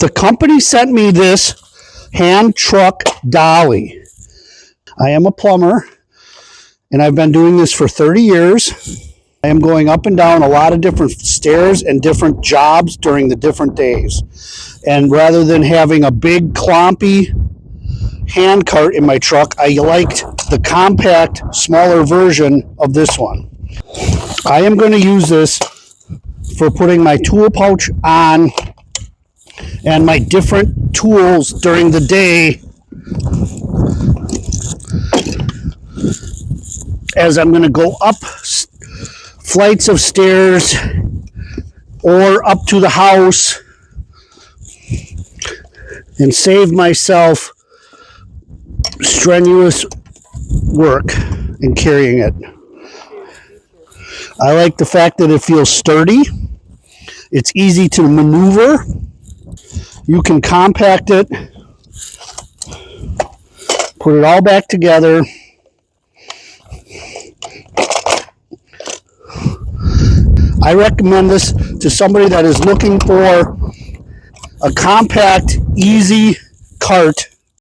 The company sent me this hand truck dolly. I am a plumber, and I've been doing this for 30 years. I am going up and down a lot of different stairs and different jobs during the different days. And rather than having a big clompy hand cart in my truck, I liked the compact, smaller version of this one. I am going to use this for putting my tool pouch on and my different tools during the day as I'm going to go up flights of stairs or up to the house and save myself strenuous work in carrying it. I like the fact that it feels sturdy. It's easy to maneuver. You can compact it, put it all back together. I recommend this to somebody that is looking for a compact, easy cart